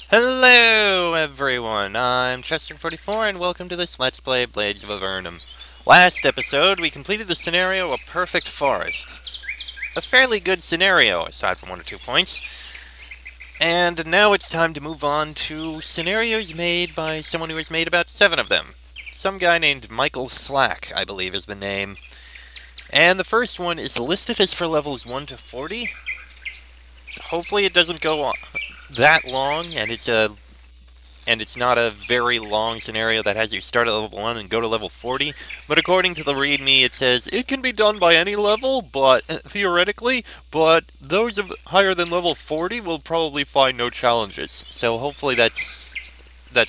Hello everyone, I'm Chester44 and welcome to this Let's Play Blades of Avernum. Last episode, we completed the scenario A Perfect Forest. A fairly good scenario, aside from one or two points. And now it's time to move on to scenarios made by someone who has made about 7 of them. Some guy named Michael Slack, I believe is the name. And the first one is listed as for levels 1 to 40. Hopefully it doesn't go on that long, and it's not a very long scenario that has you start at level 1 and go to level 40, but according to the README it says it can be done by any level, but theoretically, but those of higher than level 40 will probably find no challenges. So hopefully that's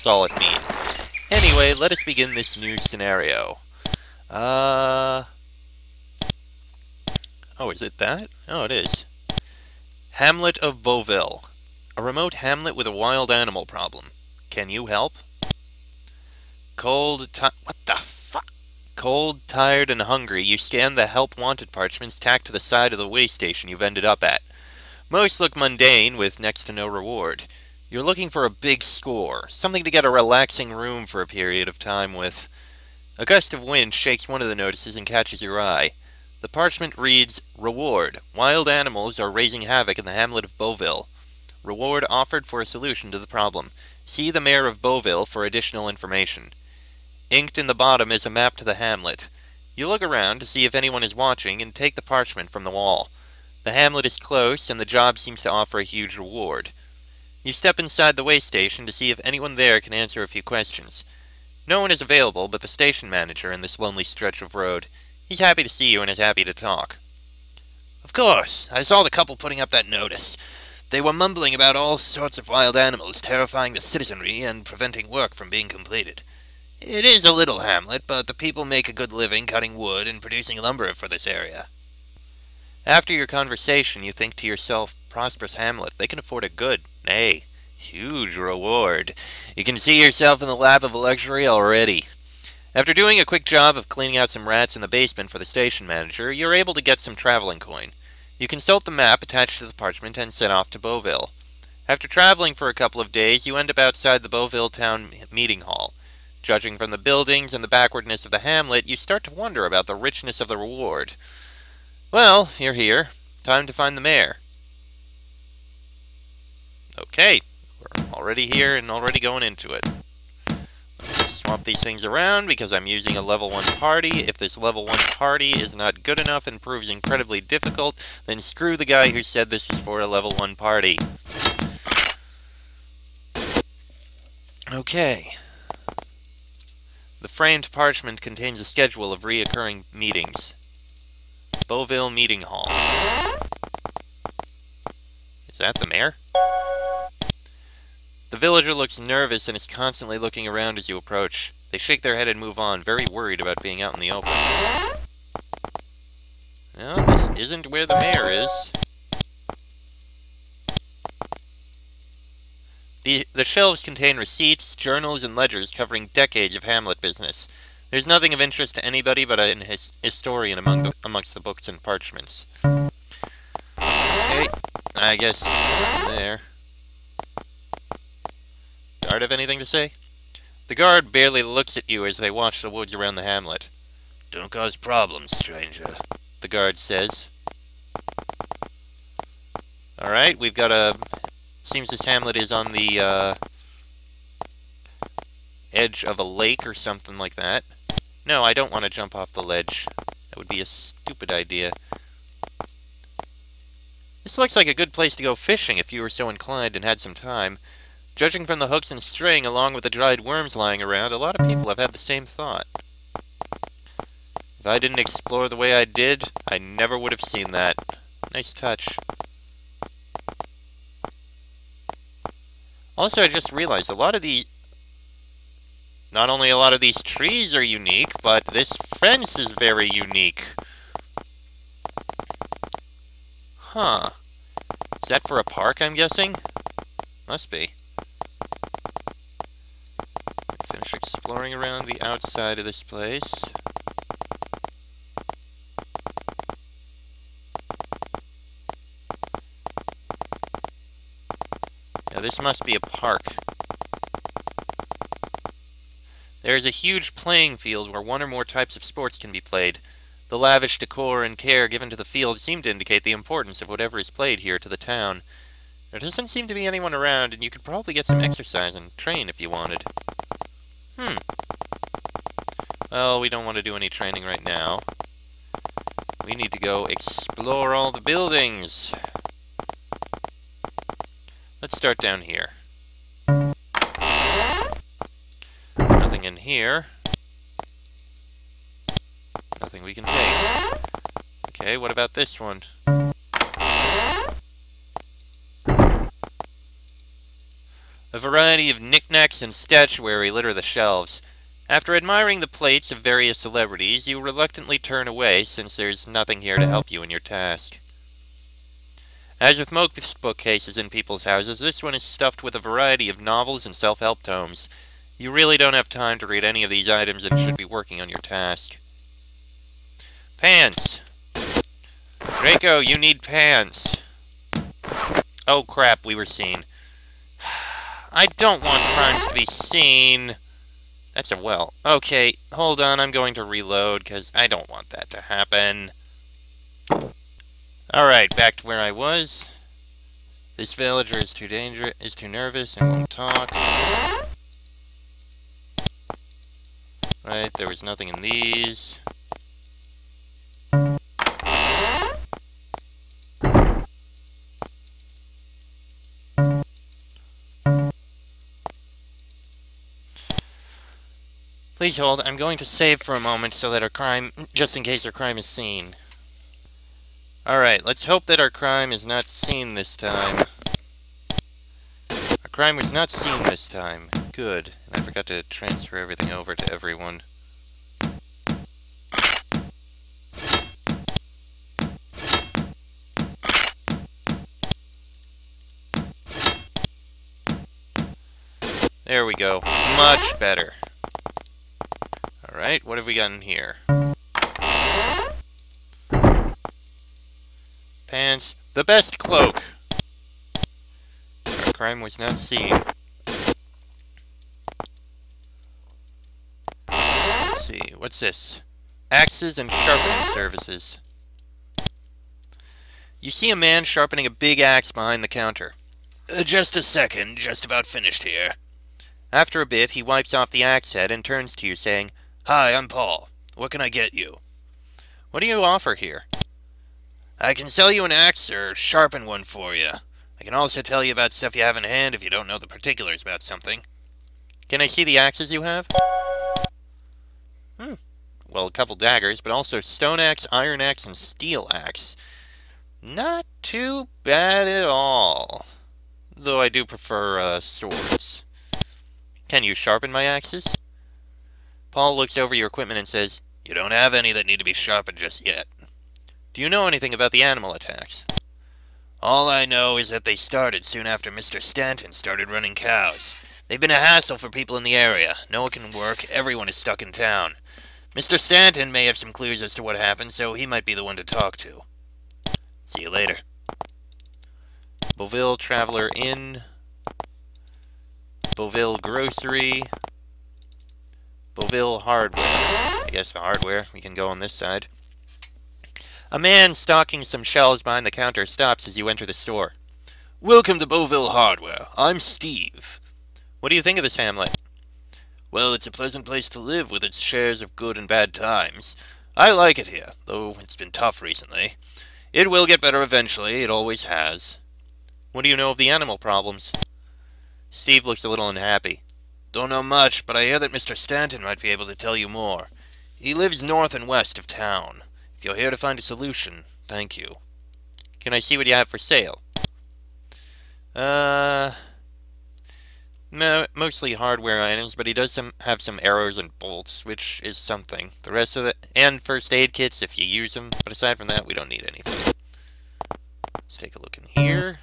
all it means. Anyway, let us begin this new scenario. Oh, is it that? Oh, it is. Hamlet of Beauville. A remote hamlet with a wild animal problem. Can you help? Cold, tired, and hungry, you scan the help wanted parchments tacked to the side of the way station you've ended up at. Most look mundane, with next to no reward. You're looking for a big score, something to get a relaxing room for a period of time with. A gust of wind shakes one of the notices and catches your eye. The parchment reads, Reward. Wild animals are raising havoc in the hamlet of Beauville. Reward offered for a solution to the problem. See the mayor of Beauville for additional information. Inked in the bottom is a map to the hamlet. You look around to see if anyone is watching and take the parchment from the wall. The hamlet is close and the job seems to offer a huge reward. You step inside the way station to see if anyone there can answer a few questions. No one is available but the station manager in this lonely stretch of road. He's happy to see you and is happy to talk. Of course, I saw the couple putting up that notice. They were mumbling about all sorts of wild animals terrifying the citizenry and preventing work from being completed. It is a little hamlet, but the people make a good living cutting wood and producing lumber for this area. After your conversation, you think to yourself, prosperous hamlet, they can afford a good, nay, huge reward. You can see yourself in the lap of luxury already. After doing a quick job of cleaning out some rats in the basement for the station manager, you're able to get some traveling coin. You consult the map attached to the parchment and set off to Beauville. After traveling for a couple of days, you end up outside the Beauville town meeting hall. Judging from the buildings and the backwardness of the hamlet, you start to wonder about the richness of the reward. Well, you're here. Time to find the mayor. Okay, we're already here and already going into it. Swap these things around because I'm using a level 1 party. If this level 1 party is not good enough and proves incredibly difficult, then screw the guy who said this is for a level 1 party. Okay. The framed parchment contains a schedule of reoccurring meetings. Beauville Meeting Hall. Is that the mayor? The villager looks nervous and is constantly looking around as you approach. They shake their head and move on, very worried about being out in the open. No, this isn't where the mayor is. The shelves contain receipts, journals, and ledgers covering decades of hamlet business. There's nothing of interest to anybody but an historian amongst the books and parchments. Okay, I guess there. Guard have anything to say? The guard barely looks at you as they watch the woods around the hamlet. Don't cause problems, stranger, the guard says. Alright, we've got a... Seems this hamlet is on the, edge of a lake or something like that. No, I don't want to jump off the ledge. That would be a stupid idea. This looks like a good place to go fishing if you were so inclined and had some time. Judging from the hooks and string, along with the dried worms lying around, a lot of people have had the same thought. If I didn't explore the way I did, I never would have seen that. Nice touch. Also, I just realized not only a lot of these trees are unique, but this fence is very unique. Huh. Is that for a park, I'm guessing? Must be. Finish exploring around the outside of this place. this must be a park. There is a huge playing field where one or more types of sports can be played. The lavish decor and care given to the field seem to indicate the importance of whatever is played here to the town. There doesn't seem to be anyone around, and you could probably get some exercise and train if you wanted. Well, we don't want to do any training right now. We need to go explore all the buildings. Let's start down here. Nothing in here. Nothing we can take. Okay, what about this one? A variety of knickknacks and statuary litter the shelves. After admiring the plates of various celebrities, you reluctantly turn away since there's nothing here to help you in your task. As with most bookcases in people's houses, this one is stuffed with a variety of novels and self-help tomes. You really don't have time to read any of these items and should be working on your task. Pants! Draco, you need pants! Oh crap, we were seen. I don't want crimes to be seen. That's a well. Okay, hold on, I'm going to reload, because I don't want that to happen. Alright, back to where I was. This villager is too nervous and won't talk. Right, there was nothing in these. Please hold, I'm going to save for a moment so that our crime, just in case our crime is seen. Alright, let's hope that our crime is not seen this time. Our crime was not seen this time. Good. And I forgot to transfer everything over to everyone. There we go. Much better. Alright, what have we got in here? Pants. The best cloak! Our crime was not seen. Let's see, what's this? Axes and sharpening services. You see a man sharpening a big axe behind the counter. Just a second, just about finished here. After a bit, he wipes off the axe head and turns to you, saying, "Hi, I'm Paul. What can I get you?" What do you offer here? I can sell you an axe or sharpen one for you. I can also tell you about stuff you have in hand if you don't know the particulars about something. Can I see the axes you have? Well, a couple daggers, but also stone axe, iron axe, and steel axe. Not too bad at all. Though I do prefer, swords. Can you sharpen my axes? Paul looks over your equipment and says, "You don't have any that need to be sharpened just yet." Do you know anything about the animal attacks? All I know is that they started soon after Mr. Stanton started running cows. They've been a hassle for people in the area. No one can work. Everyone is stuck in town. Mr. Stanton may have some clues as to what happened, so he might be the one to talk to. See you later. Beauville Traveler Inn. Beauville Grocery. Beauville Hardware. I guess the hardware. We can go on this side. A man stocking some shelves behind the counter stops as you enter the store. Welcome to Beauville Hardware. I'm Steve. What do you think of this hamlet? Well, it's a pleasant place to live with its shares of good and bad times. I like it here, though it's been tough recently. It will get better eventually, it always has. What do you know of the animal problems? Steve looks a little unhappy. Don't know much, but I hear that Mr. Stanton might be able to tell you more. He lives north and west of town. If you're here to find a solution, thank you. Can I see what you have for sale? Mostly hardware items, but he does have some arrows and bolts, which is something. The rest of it, and first aid kits if you use them, but aside from that, we don't need anything. Let's take a look in here.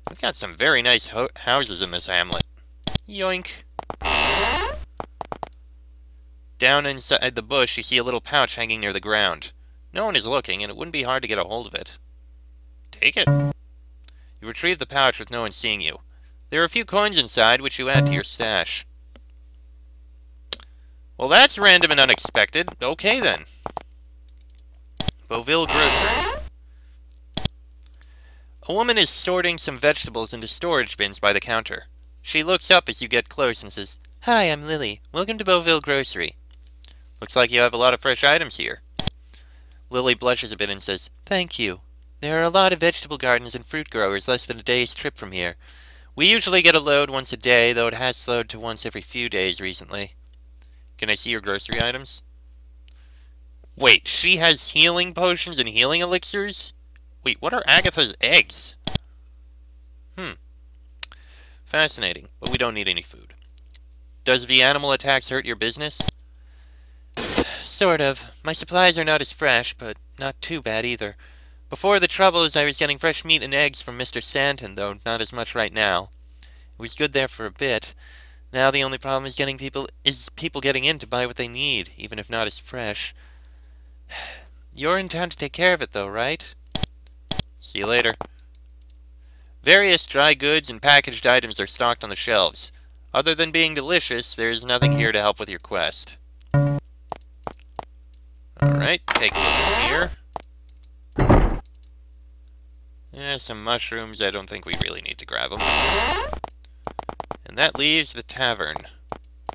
We've got some very nice houses in this hamlet. Yoink. Down inside the bush, you see a little pouch hanging near the ground. No one is looking, and it wouldn't be hard to get a hold of it. Take it. You retrieve the pouch with no one seeing you. There are a few coins inside, which you add to your stash. Well, that's random and unexpected. Okay, then. Beauville Grocery. A woman is sorting some vegetables into storage bins by the counter. She looks up as you get close and says, "Hi, I'm Lily. Welcome to Beauville Grocery. Looks like you have a lot of fresh items here." Lily blushes a bit and says, "Thank you. There are a lot of vegetable gardens and fruit growers less than a day's trip from here. We usually get a load once a day, though it has slowed to once every few days recently. Can I see your grocery items?" Wait, she has healing potions and healing elixirs? Wait, what are Agatha's eggs? Fascinating, but we don't need any food. Does the animal attacks hurt your business? Sort of. My supplies are not as fresh, but not too bad either. Before the troubles, I was getting fresh meat and eggs from Mr. Stanton, though not as much right now. It was good there for a bit. Now the only problem is people getting in to buy what they need, even if not as fresh. You're in town to take care of it, though, right? See you later. Various dry goods and packaged items are stocked on the shelves. Other than being delicious, there's nothing here to help with your quest. Alright, take a look in here. Yeah, some mushrooms. I don't think we really need to grab them. And that leaves the tavern.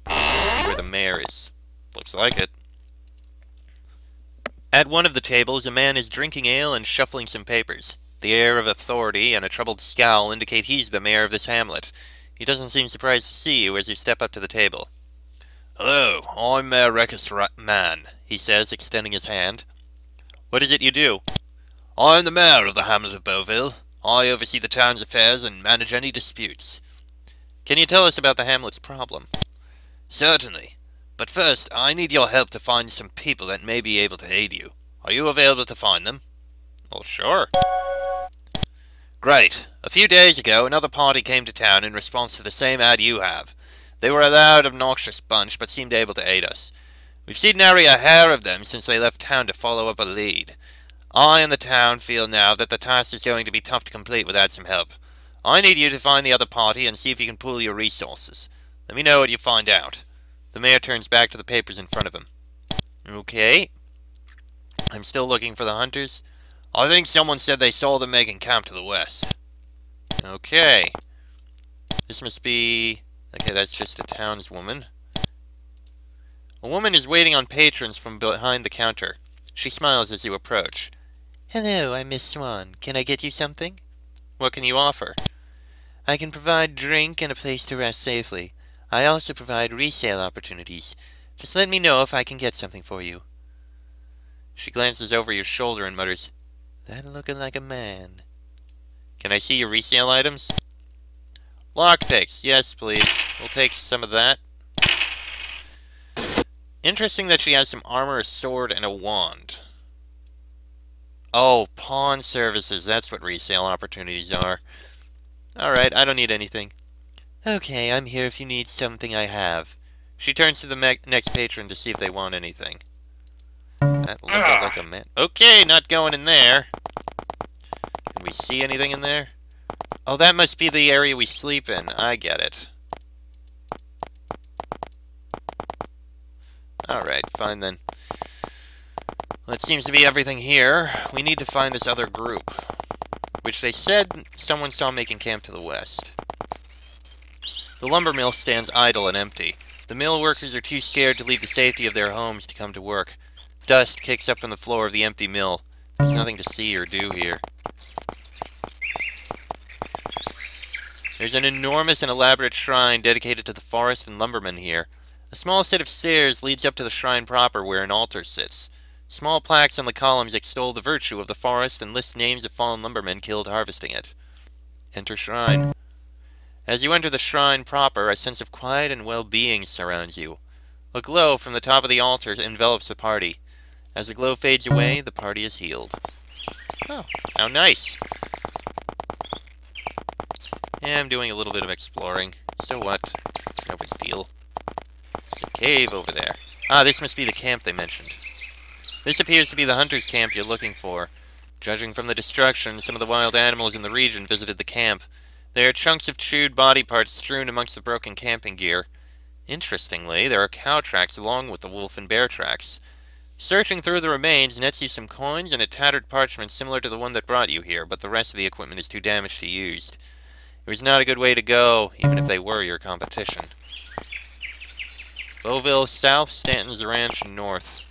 This must be where the mayor is. Looks like it. At one of the tables, a man is drinking ale and shuffling some papers. The air of authority and a troubled scowl indicate he's the mayor of this hamlet. He doesn't seem surprised to see you as you step up to the table. "Hello, I'm Mayor Reckus Man," he says, extending his hand. "What is it you do?" "I'm the mayor of the hamlet of Beauville. I oversee the town's affairs and manage any disputes." "Can you tell us about the hamlet's problem?" "Certainly. But first, I need your help to find some people that may be able to aid you. Are you available to find them?" "Well, sure." "Great. A few days ago, another party came to town in response to the same ad you have. They were a loud, obnoxious bunch, but seemed able to aid us. We've seen nary a hair of them since they left town to follow up a lead. I and the town feel now that the task is going to be tough to complete without some help. I need you to find the other party and see if you can pool your resources. Let me know what you find out." The mayor turns back to the papers in front of him. "Okay. I'm still looking for the hunters. I think someone said they saw them making camp to the west." "Okay. This must be... Okay, that's just the townswoman. A woman is waiting on patrons from behind the counter. She smiles as you approach. "Hello, I'm Miss Swan. Can I get you something?" "What can you offer?" "I can provide drink and a place to rest safely. I also provide resale opportunities. Just let me know if I can get something for you." She glances over your shoulder and mutters, "That looking like a man." "Can I see your resale items?" "Lockpicks, yes please. We'll take some of that." Interesting that she has some armor, a sword, and a wand. Oh, pawn services, that's what resale opportunities are. Alright, I don't need anything. "Okay, I'm here if you need something I have." She turns to the next patron to see if they want anything. That looked like a man. Okay, not going in there. Can we see anything in there? Oh, that must be the area we sleep in. I get it. Alright, fine then. Well, it seems to be everything here. We need to find this other group, which they said someone saw making camp to the west. The lumber mill stands idle and empty. The mill workers are too scared to leave the safety of their homes to come to work. Dust kicks up from the floor of the empty mill. There's nothing to see or do here. There's an enormous and elaborate shrine dedicated to the forest and lumbermen here. A small set of stairs leads up to the shrine proper where an altar sits. Small plaques on the columns extol the virtue of the forest and list names of fallen lumbermen killed harvesting it. Enter shrine. As you enter the shrine proper, a sense of quiet and well-being surrounds you. A glow from the top of the altar envelops the party. As the glow fades away, the party is healed. Oh, how nice. Yeah, I'm doing a little bit of exploring. So what? It's no big deal. There's a cave over there. Ah, this must be the camp they mentioned. This appears to be the hunter's camp you're looking for. Judging from the destruction, some of the wild animals in the region visited the camp. There are chunks of chewed body parts strewn amongst the broken camping gear. Interestingly, there are cow tracks along with the wolf and bear tracks. Searching through the remains nets you some coins and a tattered parchment similar to the one that brought you here, but the rest of the equipment is too damaged to use. It was not a good way to go, even if they were your competition. Beauville south, Stanton's Ranch north.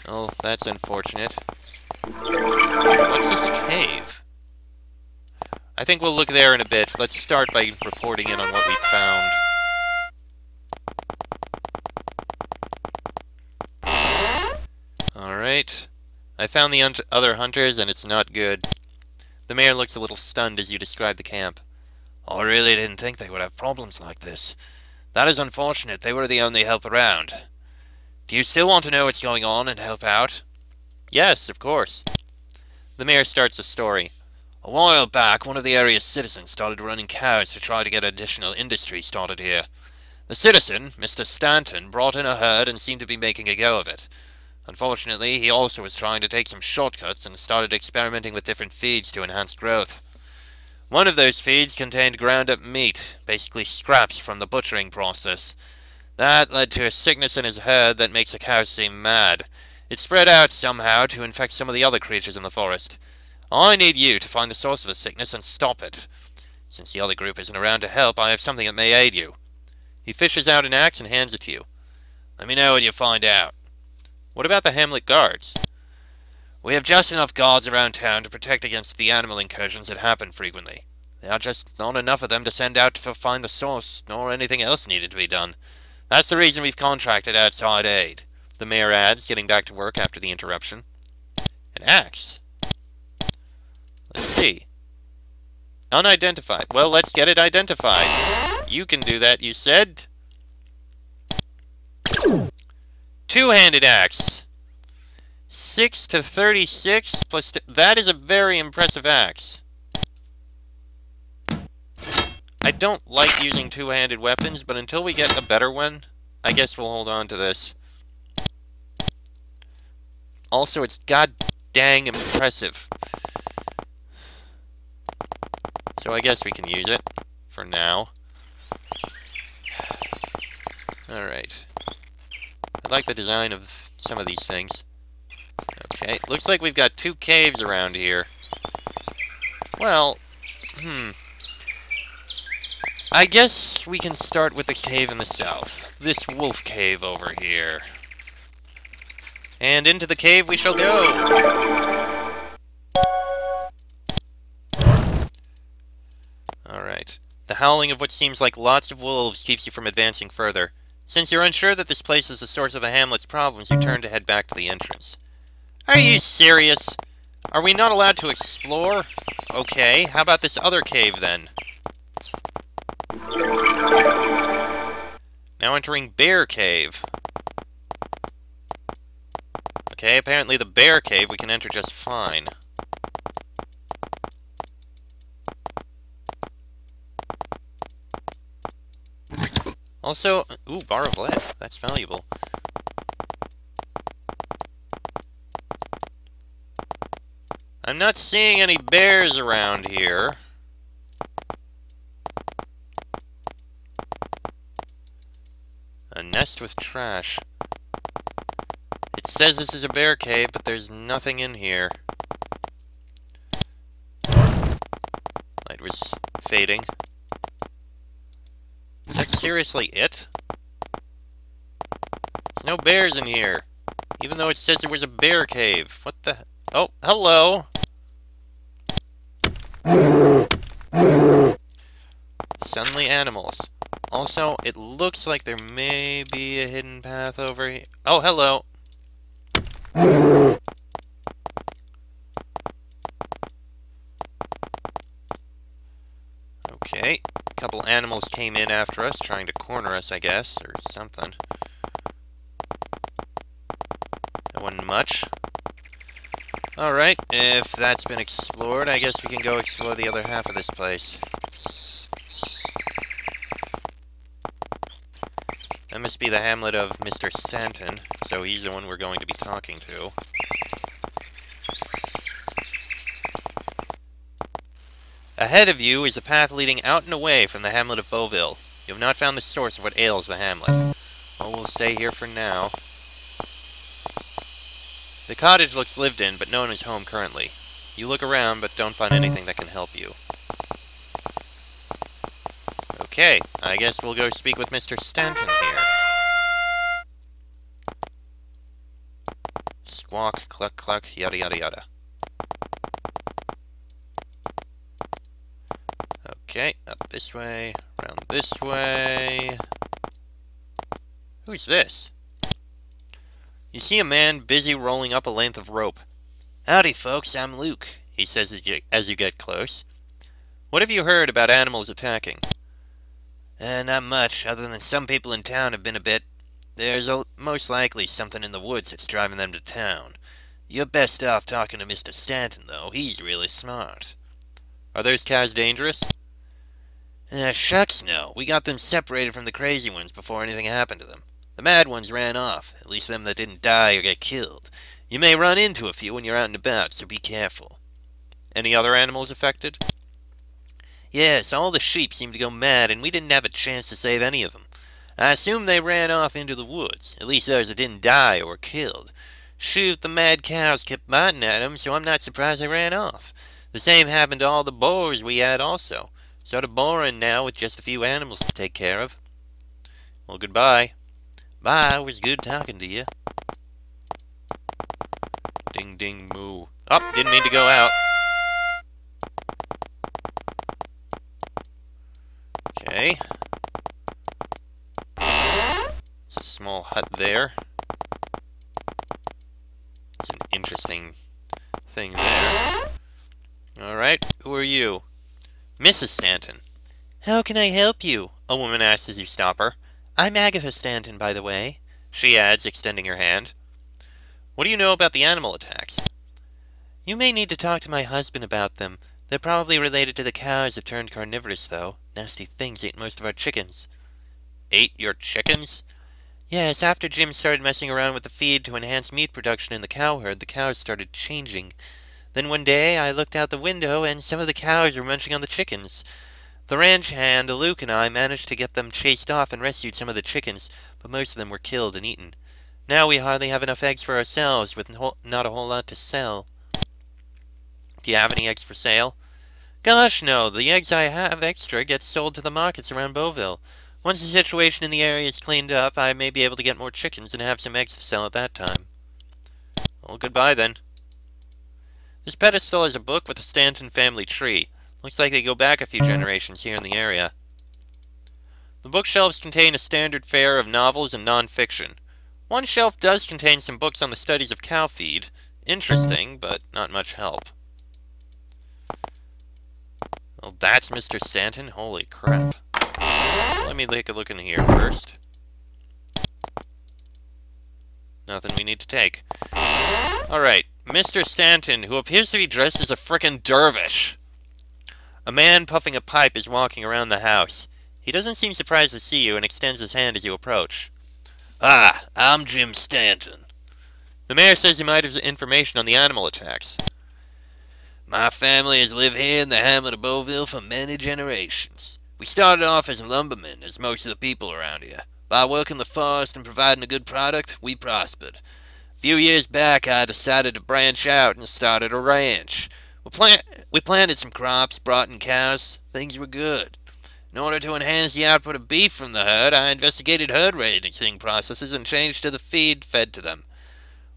Oh, that's unfortunate. What's this cave? I think we'll look there in a bit. Let's start by reporting in on what we found. Alright. I found the other hunters, and it's not good. The mayor looks a little stunned as you describe the camp. I really didn't think they would have problems like this. That is unfortunate. They were the only help around. Do you still want to know what's going on and help out? Yes, of course. The mayor starts a story. A while back, one of the area's citizens started running cows to try to get additional industry started here. The citizen, Mr. Stanton, brought in a herd and seemed to be making a go of it. Unfortunately, he also was trying to take some shortcuts and started experimenting with different feeds to enhance growth. One of those feeds contained ground-up meat, basically scraps from the butchering process. That led to a sickness in his herd that makes the cows seem mad. It spread out somehow to infect some of the other creatures in the forest. I need you to find the source of the sickness and stop it. Since the other group isn't around to help, I have something that may aid you. He fishes out an axe and hands it to you. Let me know what you find out. What about the Hamlet guards? We have just enough guards around town to protect against the animal incursions that happen frequently. There are just not enough of them to send out to find the source, nor anything else needed to be done. That's the reason we've contracted outside aid, the mayor adds, getting back to work after the interruption. An axe? Let's see. Unidentified. Well, let's get it identified. You can do that, you said. Two-handed axe. 6 to 36 plus... That is a very impressive axe. I don't like using two-handed weapons, but until we get a better one, I guess we'll hold on to this. Also, it's god-dang impressive. So I guess we can use it for now. Alright. I like the design of some of these things. Okay, looks like we've got two caves around here. Well, I guess we can start with the cave in the south. This wolf cave over here. And into the cave we shall go! Alright. The howling of what seems like lots of wolves keeps you from advancing further. Since you're unsure that this place is the source of the hamlet's problems, you turn to head back to the entrance. Are you serious? Are we not allowed to explore? Okay, how about this other cave then? Now entering Bear Cave. Okay, apparently the Bear Cave we can enter just fine. Also, ooh, bar of lead. That's valuable. I'm not seeing any bears around here. A nest with trash. It says this is a bear cave, but there's nothing in here. Light was fading. Is that seriously it? There's no bears in here. Even though it says there was a bear cave. What the... Oh, hello! Sunly animals. Also, it looks like there may be a hidden path over here. Oh, hello! Okay. A couple animals came in after us, trying to corner us, I guess, or something. That wasn't much. Alright, if that's been explored, I guess we can go explore the other half of this place. A must be the hamlet of Mr. Stanton, so he's the one we're going to be talking to. Ahead of you is a path leading out and away from the hamlet of Beauville. You have not found the source of what ails the hamlet. Well, we'll stay here for now. The cottage looks lived in, but no one is home currently. You look around, but don't find anything that can help you. Okay, I guess we'll go speak with Mr. Stanton here. Squawk, cluck, cluck, yada yada yada. Okay, up this way, around this way. Who's this? You see a man busy rolling up a length of rope. Howdy, folks, I'm Luke, he says as you get close. What have you heard about animals attacking? Not much, other than some people in town have been a bit. There's most likely something in the woods that's driving them to town. You're best off talking to Mr. Stanton, though. He's really smart. Are those cows dangerous? Shucks no. We got them separated from the crazy ones before anything happened to them. The mad ones ran off, at least them that didn't die or get killed. You may run into a few when you're out and about, so be careful. Any other animals affected? Yes, all the sheep seemed to go mad, and we didn't have a chance to save any of them. I assume they ran off into the woods, at least those that didn't die or were killed. Shoot, the mad cows kept biting at them, so I'm not surprised they ran off. The same happened to all the boars we had also. Sort of boring now with just a few animals to take care of. Well, goodbye. Bye, it was good talking to you. Ding, ding, moo. Oh, didn't mean to go out. Okay. It's a small hut there. It's an interesting thing there. Alright, who are you? Mrs. Stanton. How can I help you? A woman asks as you stop her. I'm Agatha Stanton, by the way, she adds, extending her hand. What do you know about the animal attacks? You may need to talk to my husband about them. They're probably related to the cows that turned carnivorous, though. Nasty things ate most of our chickens. Ate your chickens? Yes, after Jim started messing around with the feed to enhance meat production in the cow herd, the cows started changing. Then one day, I looked out the window, and some of the cows were munching on the chickens. The ranch hand, Luke, and I managed to get them chased off and rescued some of the chickens, but most of them were killed and eaten. Now we hardly have enough eggs for ourselves, with not a whole lot to sell. Do you have any eggs for sale? Gosh, no. The eggs I have extra get sold to the markets around Beauville. Once the situation in the area is cleaned up, I may be able to get more chickens and have some eggs to sell at that time. Well, goodbye then. This pedestal is a book with a Stanton family tree. Looks like they go back a few generations here in the area. The bookshelves contain a standard fare of novels and non-fiction. One shelf does contain some books on the studies of cow feed. Interesting, but not much help. Well, that's Mr. Stanton? Holy crap. Let me take a look in here first. Nothing we need to take. Alright, Mr. Stanton, who appears to be dressed as a frickin' dervish. A man puffing a pipe is walking around the house. He doesn't seem surprised to see you and extends his hand as you approach. Ah, I'm Jim Stanton. The mayor says he might have information on the animal attacks. My family has lived here in the hamlet of Beauville for many generations. We started off as lumbermen, as most of the people around here. By working the forest and providing a good product, we prospered. A few years back, I decided to branch out and started a ranch. We planted some crops, brought in cows. Things were good. In order to enhance the output of beef from the herd, I investigated herd raising processes and changed to the feed fed to them.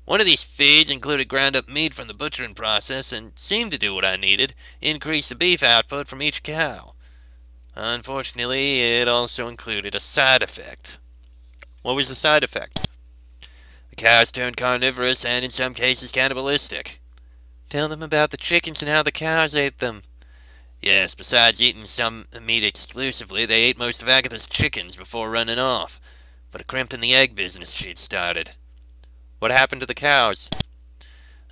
One of these feeds included ground-up meat from the butchering process and seemed to do what I needed, increase the beef output from each cow. Unfortunately, it also included a side effect. What was the side effect? The cows turned carnivorous and, in some cases, cannibalistic. Tell them about the chickens and how the cows ate them. Yes, besides eating some meat exclusively, they ate most of Agatha's chickens before running off. Put a crimp in the egg business she'd started. What happened to the cows?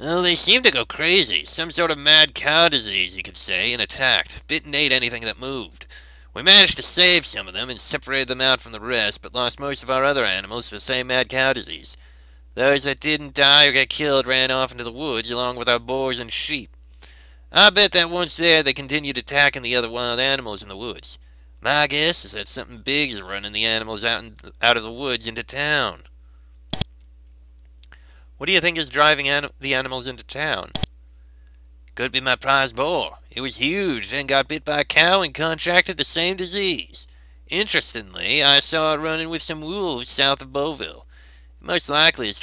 Well, they seemed to go crazy. Some sort of mad cow disease, you could say, and attacked. Bit and ate anything that moved. We managed to save some of them and separated them out from the rest, but lost most of our other animals to the same mad cow disease. Those that didn't die or get killed ran off into the woods along with our boars and sheep. I bet that once there they continued attacking the other wild animals in the woods. My guess is that something big is running the animals out of the woods into town. What do you think is driving the animals into town? Could be my prize boar. It was huge, then got bit by a cow and contracted the same disease. Interestingly, I saw it running with some wolves south of Beauville. Most likely it's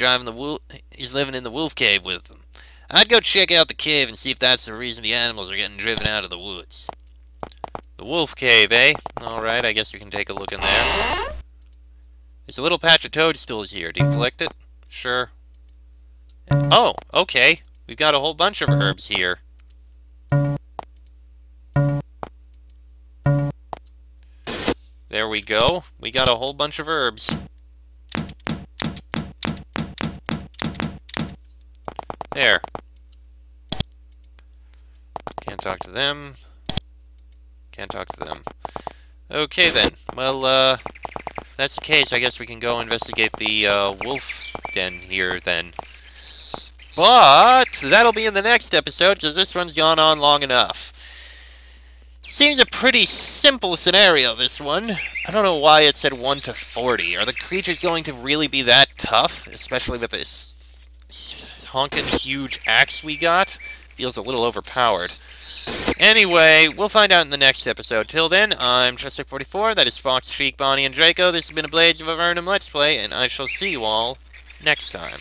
he's living in the wolf cave with them. I'd go check out the cave and see if that's the reason the animals are getting driven out of the woods. The wolf cave, eh? Alright, I guess we can take a look in there. There's a little patch of toadstools here. Do you collect it? Sure. Oh, okay. We've got a whole bunch of herbs here. There we go. We got a whole bunch of herbs. There. Can't talk to them. Can't talk to them. Okay then. Well, that's the case. I guess we can go investigate the wolf den here then. But that'll be in the next episode, because this one's gone on long enough. Seems a pretty simple scenario, this one. I don't know why it said 1 to 40. Are the creatures going to really be that tough? Especially with this honkin' huge axe we got? Feels a little overpowered. Anyway, we'll find out in the next episode. Till then, I'm Tressic44, that is Fox, Sheik, Bonnie, and Draco. This has been a Blades of Avernum Let's Play, and I shall see you all next time.